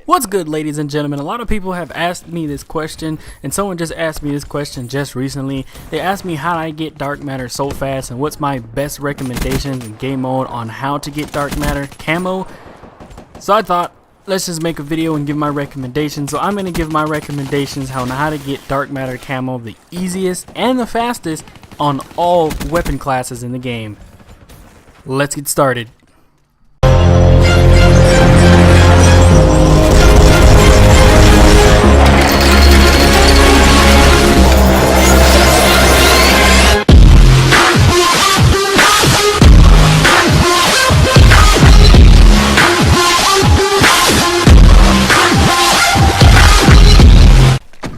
What's good, ladies and gentlemen? A lot of people have asked me this question, and someone just asked me this question just recently. They asked me how I get dark matter so fast and what's my best recommendations in game mode on how to get dark matter camo. So I thought, let's just make a video and give my recommendations. So I'm going to give my recommendations on how to get dark matter camo the easiest and the fastest on all weapon classes in the game. Let's get started.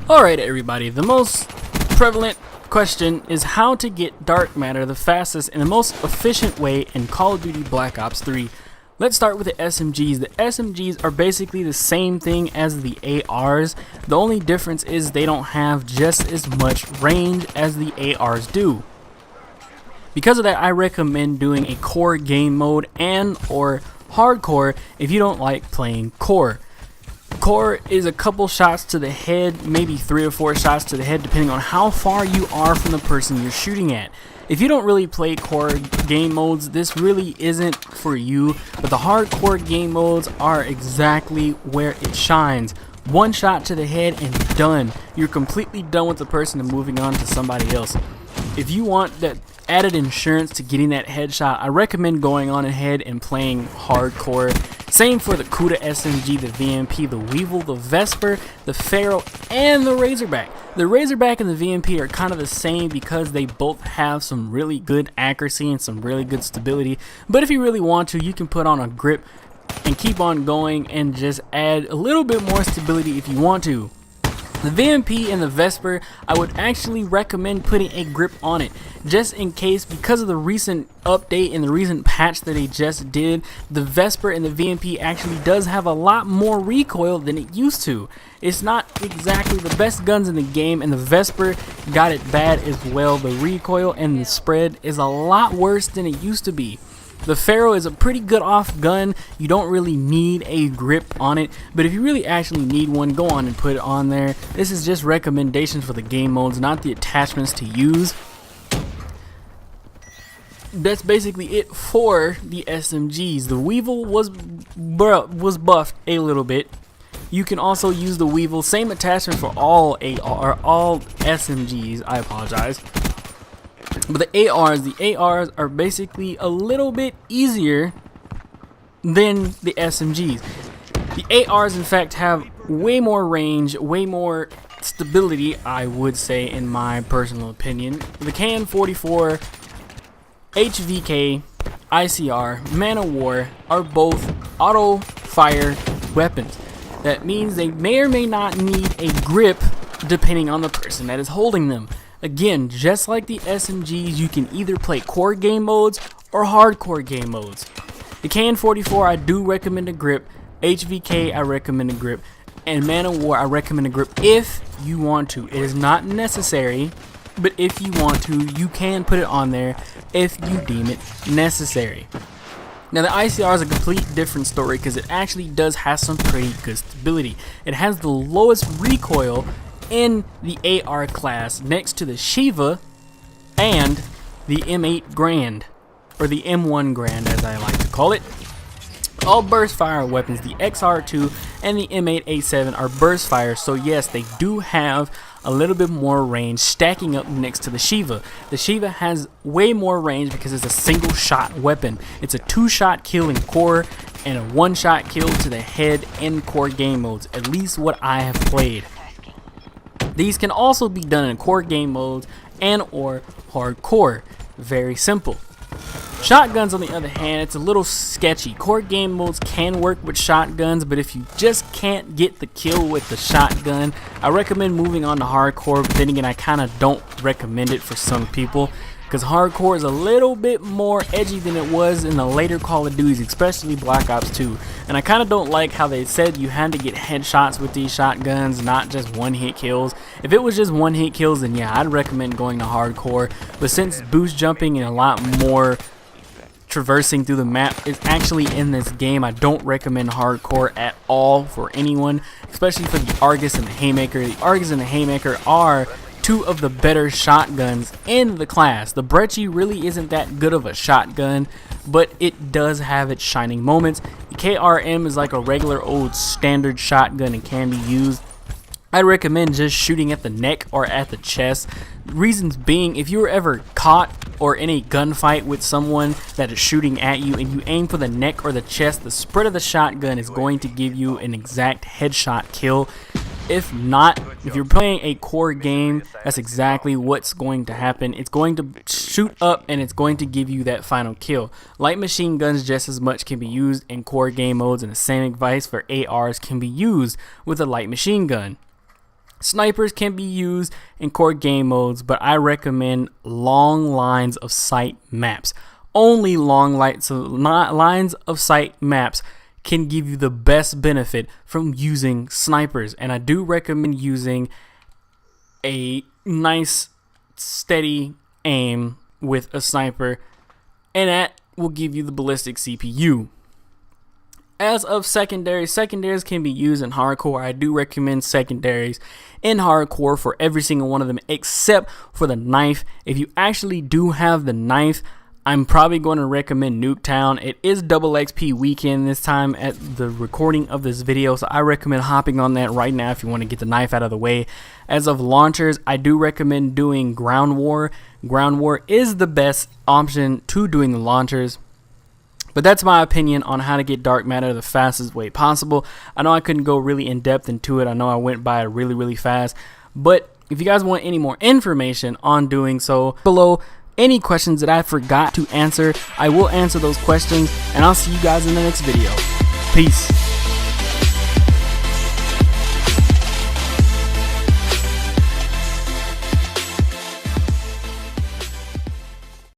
Alright everybody, the most prevalent question is how to get dark matter the fastest and the most efficient way in Call of Duty Black Ops 3. Let's start with the SMGs. The SMGs are basically the same thing as the ARs. The only difference is they don't have just as much range as the ARs do. Because of that, I recommend doing a core game mode and or hardcore if you don't like playing core. Core is a couple shots to the head, maybe 3 or 4 shots to the head, depending on how far you are from the person you're shooting at. If you don't really play core game modes, this really isn't for you, but the hardcore game modes are exactly where it shines. One shot to the head and done. You're completely done with the person and moving on to somebody else. If you want that added insurance to getting that headshot, I recommend going on ahead and playing hardcore. Same for the Kuda SMG, the VMP, the Weevil, the Vesper, the Pharaoh, and the Razorback. The Razorback and the VMP are kind of the same because they both have some really good accuracy and some really good stability. But if you really want to, you can put on a grip and keep on going and just add a little bit more stability if you want to. The VMP and the Vesper, I would actually recommend putting a grip on it, just in case, because of the recent update and the recent patch that they just did. The Vesper and the VMP actually does have a lot more recoil than it used to. It's not exactly the best guns in the game, and the Vesper got it bad as well. The recoil and the spread is a lot worse than it used to be. The Pharaoh is a pretty good off gun. You don't really need a grip on it, but if you really actually need one, go on and put it on there. This is just recommendations for the game modes, not the attachments to use. That's basically it for the SMGs. The Weevil was buffed a little bit. You can also use the Weevil, same attachment for all SMGs. I apologize. But the ARs are basically a little bit easier than the SMGs. The ARs, in fact, have way more range, way more stability, I would say, in my personal opinion. The KN-44, HVK, ICR, Man of War are both auto-fire weapons. That means they may or may not need a grip depending on the person that is holding them. Again, just like the SMGs, you can either play core game modes or hardcore game modes. The KN-44, I do recommend a grip. HVK, I recommend a grip. And Man of War, I recommend a grip if you want to. It is not necessary, but if you want to, you can put it on there if you deem it necessary. Now the ICR is a complete different story because it actually does have some pretty good stability. It has the lowest recoil in the AR class next to the Shiva and the M8 Grand, or the M1 Grand as I like to call it. All burst fire weapons, the XR2 and the M8A7 are burst fire, so yes, they do have a little bit more range stacking up next to the Shiva. The Shiva has way more range because it's a single shot weapon. It's a 2-shot kill in core and a 1-shot kill to the head in core game modes, at least what I have played. These can also be done in core game modes and or hardcore. Very simple. Shotguns, on the other hand, it's a little sketchy. Core game modes can work with shotguns, but if you just can't get the kill with the shotgun, I recommend moving on to hardcore. But then again, I kind of don't recommend it for some people, because hardcore is a little bit more edgy than it was in the later Call of Duties, especially Black Ops 2. And I kind of don't like how they said you had to get headshots with these shotguns, not just one-hit kills. If it was just one-hit kills, then yeah, I'd recommend going to hardcore. But since boost jumping and a lot more traversing through the map is actually in this game. I don't recommend hardcore at all for anyone, especially for the Argus and the Haymaker. The Argus and the Haymaker are two of the better shotguns in the class. The Brecci really isn't that good of a shotgun, but it does have its shining moments. The KRM is like a regular old standard shotgun and can be used. I recommend just shooting at the neck or at the chest. Reasons being, if you were ever caught or in a gunfight with someone that is shooting at you and you aim for the neck or the chest, the spread of the shotgun is going to give you an exact headshot kill. If not, if you're playing a core game, that's exactly what's going to happen. It's going to shoot up and it's going to give you that final kill. Light machine guns just as much can be used in core game modes, and the same advice for ARs can be used with a light machine gun. Snipers can be used in core game modes, but I recommend long lines of sight maps. Only lines of sight maps can give you the best benefit from using snipers, and I do recommend using a nice steady aim with a sniper, and that will give you the ballistic CPU. As of secondaries can be used in hardcore. I do recommend secondaries in hardcore for every single one of them except for the knife. If you actually do have the knife, I'm probably going to recommend Nuketown. It is double XP weekend this time at the recording of this video, so I recommend hopping on that right now if you want to get the knife out of the way. As of launchers, I do recommend doing Ground War. Ground War is the best option to doing the launchers. But that's my opinion on how to get dark matter the fastest way possible. I know I couldn't go really in depth into it. I know I went by it really fast. But if you guys want any more information on doing so, below any questions that I forgot to answer, I will answer those questions. And I'll see you guys in the next video. Peace.